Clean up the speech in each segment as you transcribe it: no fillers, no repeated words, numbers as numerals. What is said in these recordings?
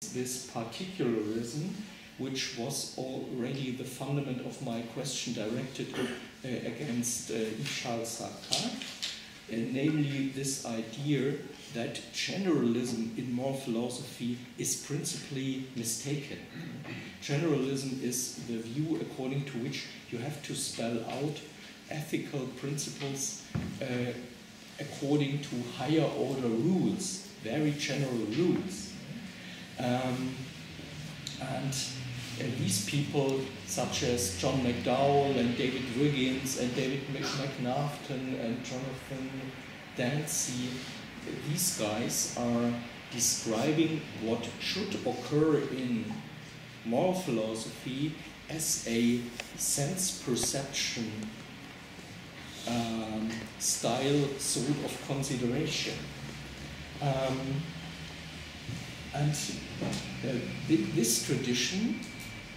this particularism, which was already the fundament of my question directed against Charles Sartre, namely this idea that generalism in moral philosophy is principally mistaken. Generalism is the view according to which you have to spell out ethical principles according to higher order rules, very general rules. These people, such as John McDowell and David Wiggins and David McNaughton and Jonathan Dancy, these guys are describing what should occur in moral philosophy as a sense perception style sort of consideration. This tradition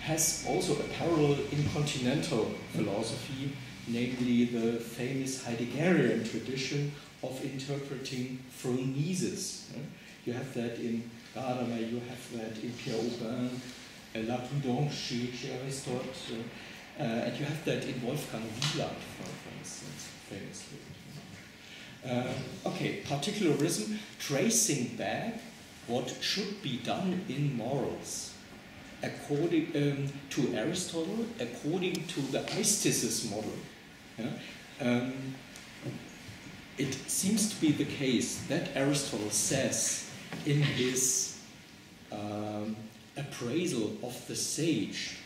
has also a parallel in continental philosophy, namely the famous Heideggerian tradition of interpreting phronesis. You have that in Gadamer, you have that in Pierre Aubin, La Prudence chez Aristotle, and you have that in Wolfgang Wieland, for instance, famously. Okay, particularism, tracing back what should be done in morals according to Aristotle, according to the aesthesis model. Yeah? It seems to be the case that Aristotle says in his appraisal of the sage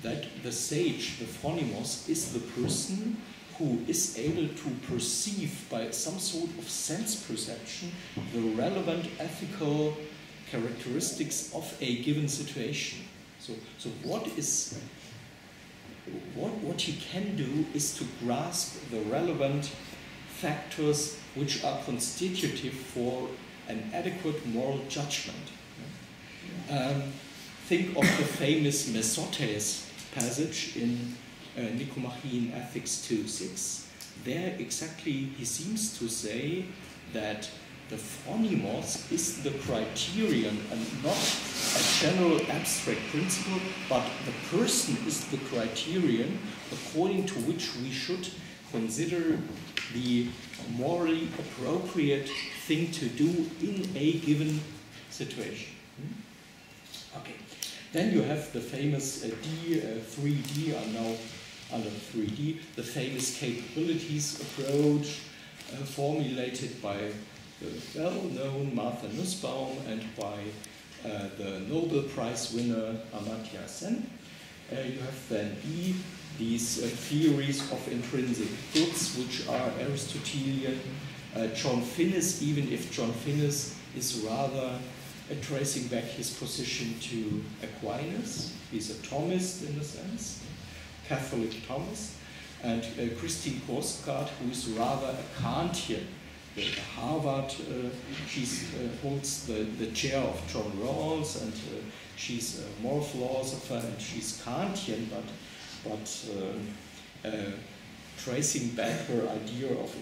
that the sage, the phronimos, is the person who is able to perceive by some sort of sense perception the relevant ethical characteristics of a given situation. So what he can do is to grasp the relevant factors which are constitutive for an adequate moral judgment. Think of the famous Mesotes passage in Nicomachean Ethics 2:6. There exactly he seems to say that the phronimos is the criterion and not a general abstract principle, but the person is the criterion according to which we should consider the morally appropriate thing to do in a given situation. Okay. Then you have the famous 3D, are now under 3D, the famous capabilities approach formulated by the well-known Martha Nussbaum and by the Nobel Prize winner Amartya Sen. You have then these theories of intrinsic goods, which are Aristotelian. John Finnis, even if John Finnis is rather tracing back his position to Aquinas. He's a Thomist in a sense, Catholic Thomist. And Christine Korsgaard, who is rather a Kantian. The Harvard, she holds the chair of John Rawls, and she's a moral philosopher, and she's Kantian, but tracing back her idea of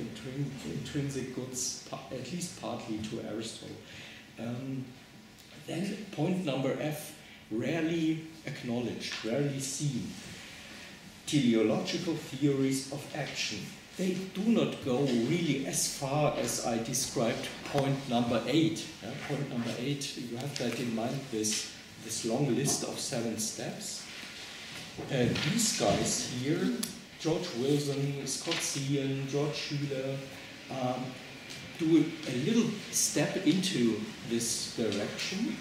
intrinsic goods, at least partly to Aristotle. Then point number F, rarely acknowledged, rarely seen. Teleological theories of action. They do not go really as far as I described point number 8. Point number 8, you have that in mind, this long list of 7 steps. These guys here, George Wilson, Scott Sheehan, George Schuler, do a little step into this direction.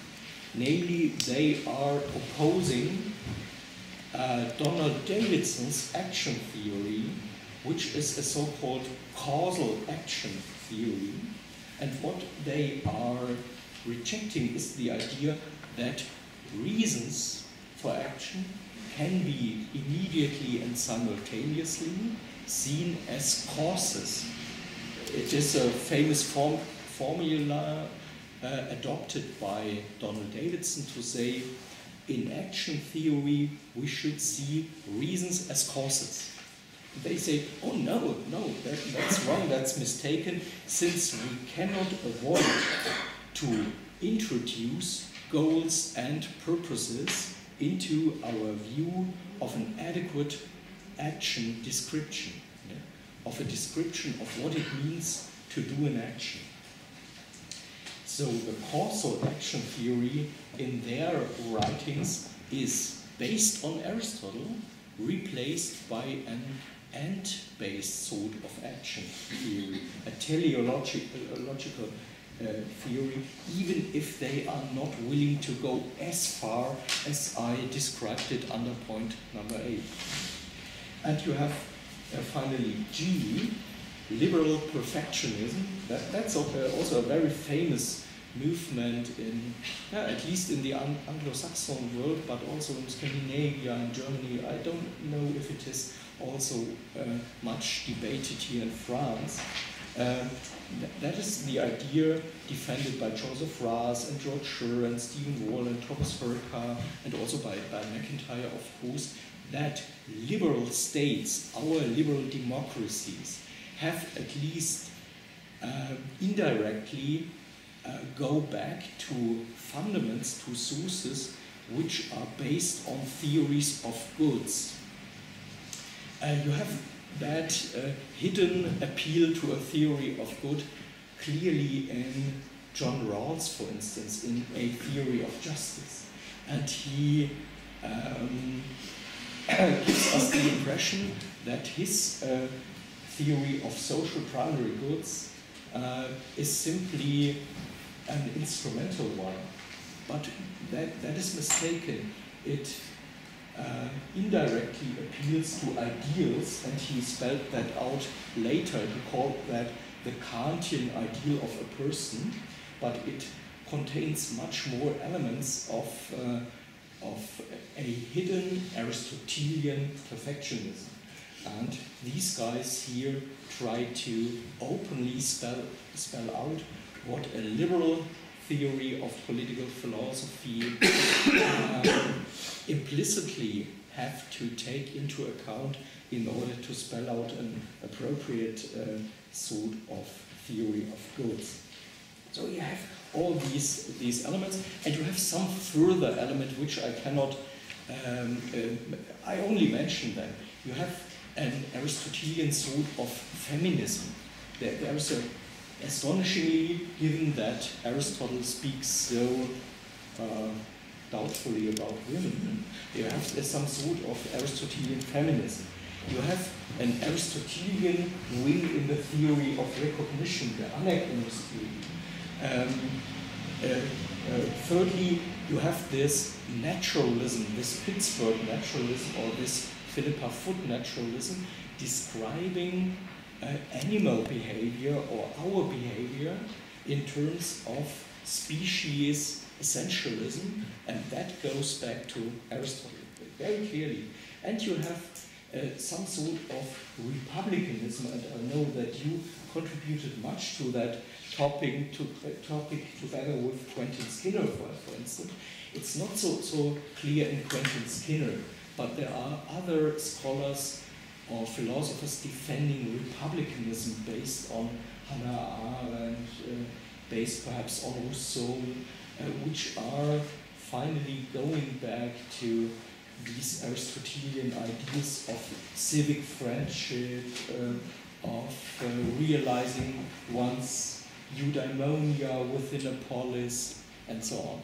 Namely, they are opposing Donald Davidson's action theory, which is a so-called causal action theory. And what they are rejecting is the idea that reasons for action can be immediately and simultaneously seen as causes. It is a famous formula adopted by Donald Davidson to say, in action theory, we should see reasons as causes. They say, oh no, that's wrong, that's mistaken, since we cannot avoid to introduce goals and purposes into our view of an adequate action description, yeah? Of a description of what it means to do an action. So the causal action theory in their writings is based on Aristotle, replaced by an end-based sort of action theory, a teleological theory, even if they are not willing to go as far as I described it under point number 8. And you have finally G, liberal perfectionism. That's also a very famous movement in, at least in the Anglo-Saxon world, but also in Scandinavia and Germany. I don't know if it is also much debated here in France. That is the idea defended by Joseph Raz and George Schur and Stephen Wall and Thomas Hurka, and also by McIntyre, of course, that liberal states, our liberal democracies, have at least indirectly go back to fundaments, to sources which are based on theories of goods. You have that hidden appeal to a theory of good clearly in John Rawls, for instance, in A Theory of Justice. And he gives us the impression that his theory of social primary goods is simply an instrumental one. But that is mistaken. It indirectly appeals to ideals, and he spelled that out later. He called that the Kantian ideal of a person, but it contains much more elements of a hidden Aristotelian perfectionism. And these guys here try to openly spell out what a liberal theory of political philosophy implicitly have to take into account in order to spell out an appropriate sort of theory of goods. So you have all these elements, and you have some further element which I cannot, I only mention them. You have an Aristotelian sort of feminism. There is a, astonishingly, given that Aristotle speaks so doubtfully about women, you have some sort of Aristotelian feminism. You have an Aristotelian wing in the theory of recognition, the Anerkennungstheory. Thirdly, you have this naturalism, this Pittsburgh naturalism, or this Philippa Foot naturalism, describing animal behavior or our behavior in terms of species essentialism, and that goes back to Aristotle very clearly. And you have some sort of republicanism, and I know that you contributed much to that topic together with Quentin Skinner, for instance. It's not so clear in Quentin Skinner, but there are other scholars or philosophers defending republicanism based on Hannah Arendt, based perhaps on Rousseau, which are finally going back to these Aristotelian ideas of civic friendship, of realizing one's eudaimonia within a polis, and so on.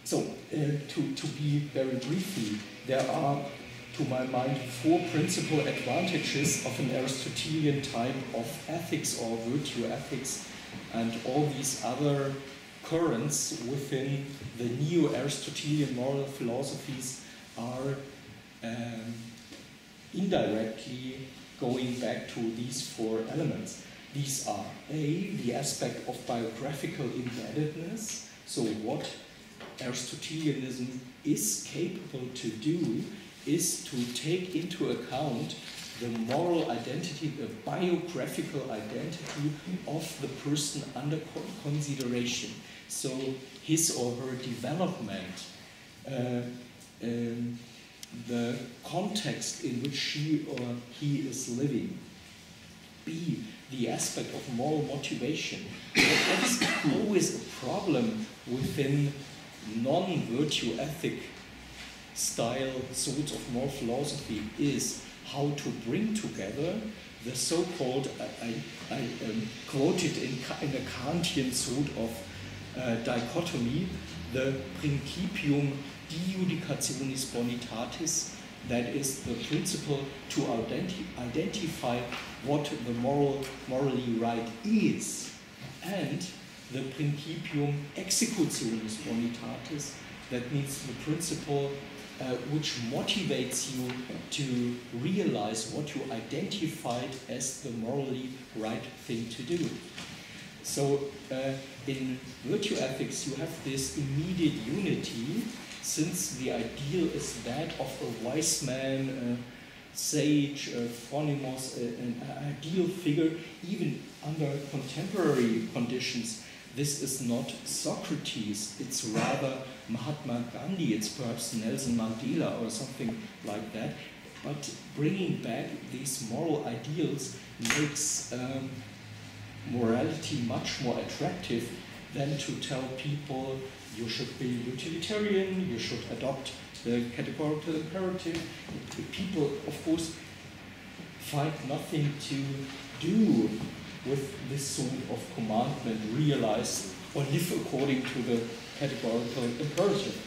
So, to be very briefly, there are, to my mind, 4 principal advantages of an Aristotelian type of ethics or virtue ethics, and all these other currents within the neo-Aristotelian moral philosophies are indirectly going back to these 4 elements. These are A, the aspect of biographical embeddedness, so what Aristotelianism is capable to do is to take into account the moral identity, the biographical identity of the person under consideration. So his or her development, the context in which she or he is living. B, the aspect of moral motivation. But that is always a problem within non-virtue ethic style sorts of moral philosophy, is how to bring together the so-called, I quoted in a Kantian sort of dichotomy, the principium diudicationis bonitatis, that is the principle to identify what the morally right is, and the principium executionis bonitatis, that means the principle which motivates you to realize what you identified as the morally right thing to do. So in virtue ethics you have this immediate unity, since the ideal is that of a wise man, sage, phronimos, an ideal figure, even under contemporary conditions. This is not Socrates, it's rather Mahatma Gandhi, it's perhaps Nelson Mandela or something like that. But bringing back these moral ideals makes morality much more attractive than to tell people you should be utilitarian, you should adopt the categorical imperative. People, of course, find nothing to do with this sort of commandment, realize or live according to the categorical imperative.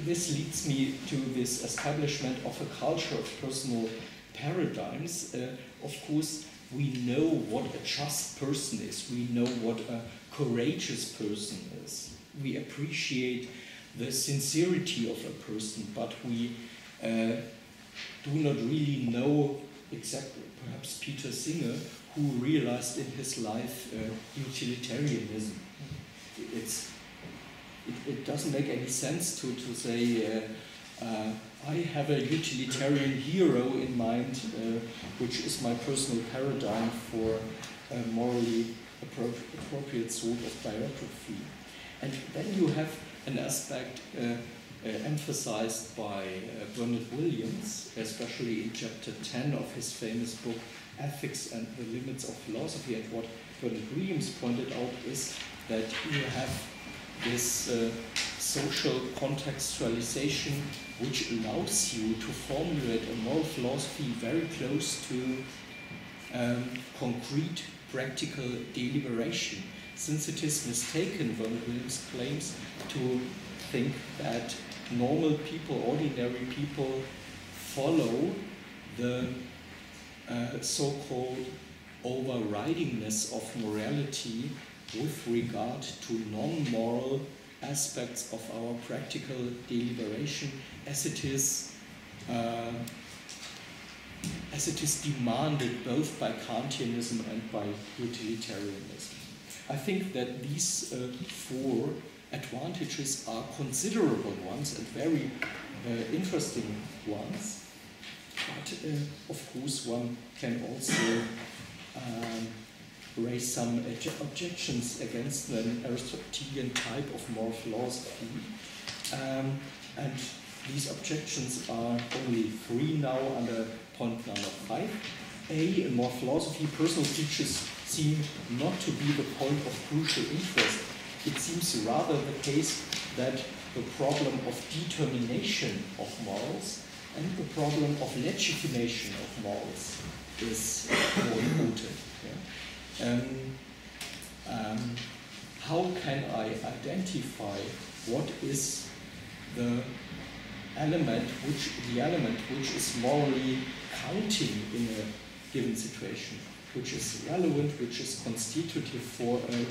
This leads me to this establishment of a culture of personal paradigms. Of course, we know what a just person is, we know what a courageous person is, we appreciate the sincerity of a person, but we do not really know exactly. Perhaps Peter Singer, who realized in his life utilitarianism. It doesn't make any sense to say, I have a utilitarian hero in mind, which is my personal paradigm for a morally appropriate sort of biography. And then you have an aspect emphasized by Bernard Williams, especially in chapter 10 of his famous book, Ethics and the Limits of Philosophy. And what Bernard Williams pointed out is that you have this social contextualization which allows you to formulate a moral philosophy very close to concrete, practical deliberation. Since it is mistaken, Bernard Williams claims, to think that normal people, ordinary people, follow the so-called overridingness of morality with regard to non-moral aspects of our practical deliberation, as it is demanded both by Kantianism and by utilitarianism. I think that these four advantages are considerable ones and very interesting ones, but of course one can also raise some objections against an Aristotelian type of moral philosophy, and these objections are only three now under point number 5. A, in moral philosophy, personal features seem not to be the point of crucial interest. It seems rather the case that the problem of determination of morals and the problem of legitimation of morals is more important. Yeah? How can I identify what is the element which is morally counting in a given situation, which is relevant, which is constitutive for a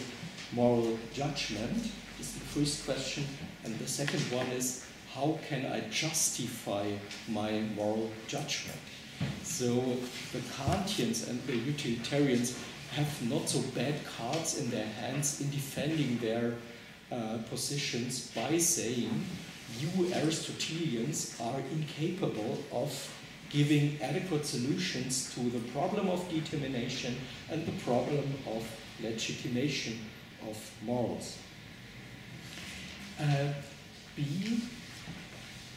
moral judgment, is the first question. And the second one is, how can I justify my moral judgment? So the Kantians and the utilitarians have not so bad cards in their hands in defending their positions by saying, you Aristotelians are incapable of giving adequate solutions to the problem of determination and the problem of legitimation of morals. B,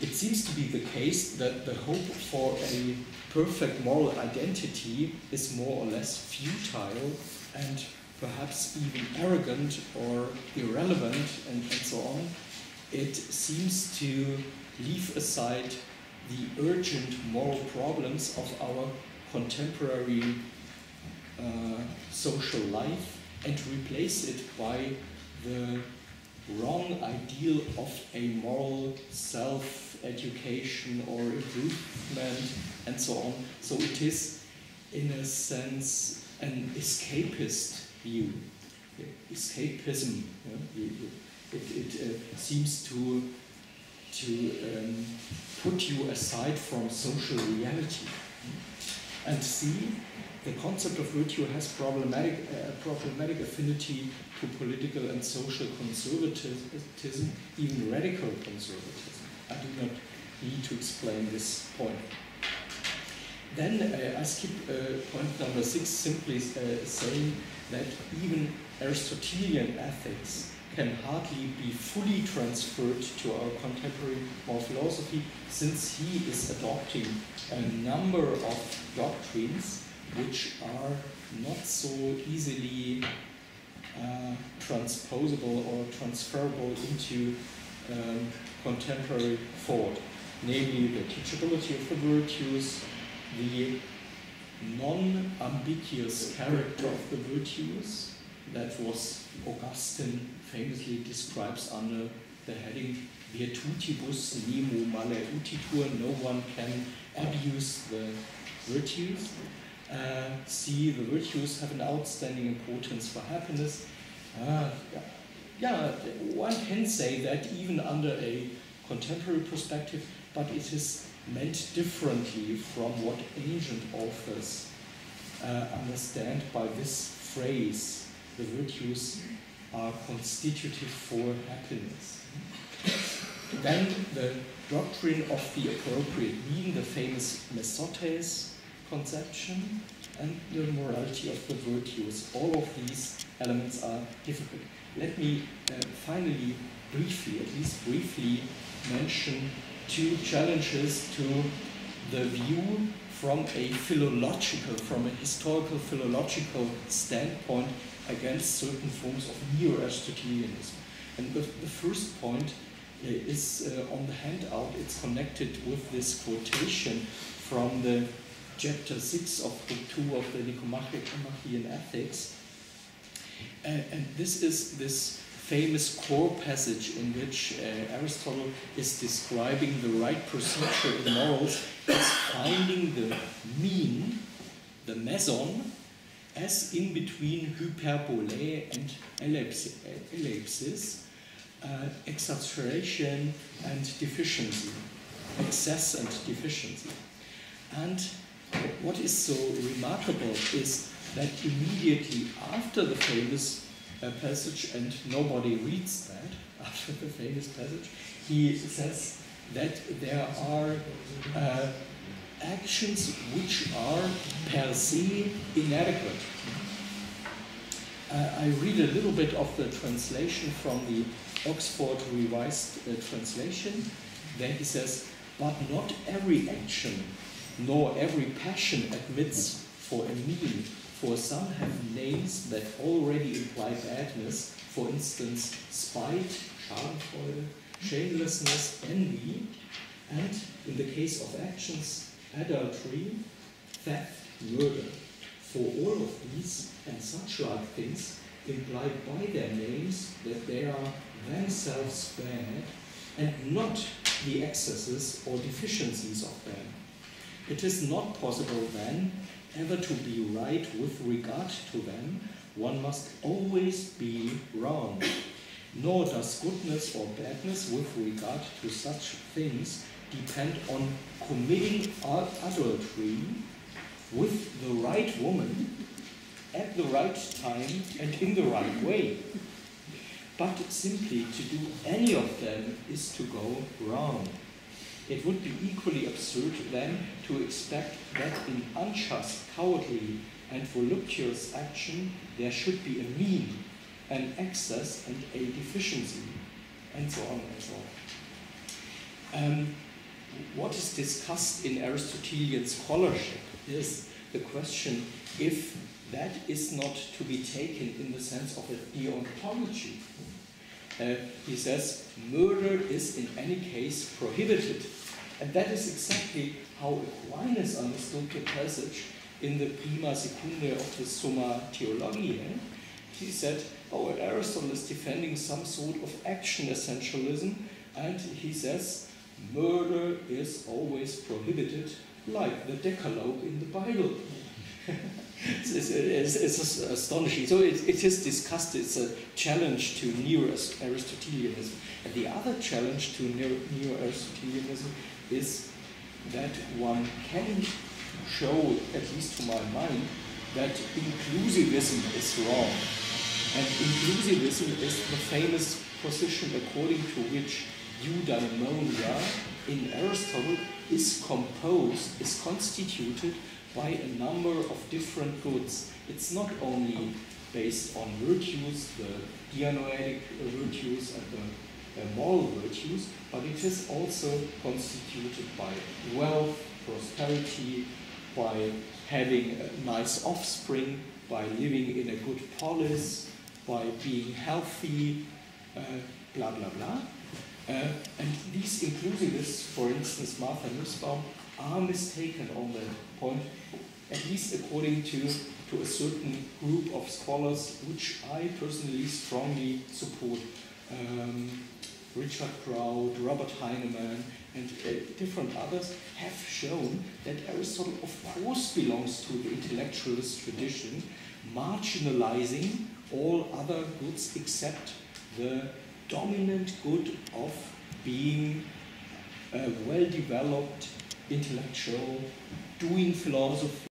it seems to be the case that the hope for a perfect moral identity is more or less futile and perhaps even arrogant or irrelevant and so on. It seems to leave aside the urgent moral problems of our contemporary social life and replace it by the wrong ideal of a moral self-education or improvement and so on. So it is, in a sense, an escapist view, escapism. It seems to put you aside from social reality. And see, the concept of virtue has problematic affinity to political and social conservatism, even radical conservatism. I do not need to explain this point. Then I skip point number 6, simply saying that even Aristotelian ethics can hardly be fully transferred to our contemporary moral philosophy, since he is adopting a number of doctrines which are not so easily transposable or transferable into contemporary thought, namely the teachability of the virtues, the non-ambiguous character of the virtues, that was Augustine famously describes under the heading Virtutibus nemo male utitur, no one can abuse the virtues. See, the virtues have an outstanding importance for happiness. Yeah, one can say that even under a contemporary perspective, but it is meant differently from what ancient authors understand by this phrase. The virtues are constitutive for happiness. Then the doctrine of the appropriate mean, the famous mesotes conception, and the morality of the virtues. All of these elements are difficult. Let me finally briefly, at least briefly, mention 2 challenges to the view from a philological, from a historical philological standpoint against certain forms of neo-Aristotelianism. And the first point is on the handout. It's connected with this quotation from the chapter 6 of book 2 of the Nicomachean Ethics. And this is this famous core passage in which Aristotle is describing the right procedure in morals as finding the mean, the meson, as in between hyperbole and ellipsis, exaggeration and deficiency, excess and deficiency. And what is so remarkable is that immediately after the famous passage, and nobody reads that, after the famous passage, he says that there are actions which are per se inadequate. I read a little bit of the translation from the Oxford Revised Translation. There he says, but not every action nor every passion admits for a mean, for some have names that already imply badness, for instance, spite, Schadenfreude, shamelessness, envy, and in the case of actions, adultery, theft, murder. For all of these and such like things imply by their names that they are themselves bad and not the excesses or deficiencies of them. It is not possible then ever to be right with regard to them. One must always be wrong. Nor does goodness or badness with regard to such things depend on committing adultery with the right woman at the right time and in the right way. But simply to do any of them is to go wrong. It would be equally absurd then to expect that in unjust, cowardly, and voluptuous action there should be a mean, an excess, and a deficiency, and so on and so on. what is discussed in Aristotelian scholarship is the question if that is not to be taken in the sense of a deontology. He says murder is in any case prohibited. And that is exactly how Aquinas understood the passage in the Prima Secunda of the Summa Theologiae. He said, oh, Aristotle is defending some sort of action essentialism, and he says murder is always prohibited, like the Decalogue in the Bible. It's astonishing. So it is discussed, it's a challenge to Neo-Aristotelianism. And the other challenge to Neo-Aristotelianism is that one can show, at least to my mind, that inclusivism is wrong. And inclusivism is the famous position according to which eudaimonia in Aristotle is constituted by a number of different goods. It's not only based on virtues, the dianoetic virtues and the moral virtues, but it is also constituted by wealth, prosperity, by having a nice offspring, by living in a good polis, by being healthy, blah, blah, blah. And these inclusivists, for instance, Martha Nussbaum, are mistaken on that point, at least according to a certain group of scholars, which I personally strongly support. Richard Prout, Robert Heinemann, and different others have shown that Aristotle, of course, belongs to the intellectualist tradition, marginalizing all other goods except the dominant good of being a well-developed intellectual, doing philosophy,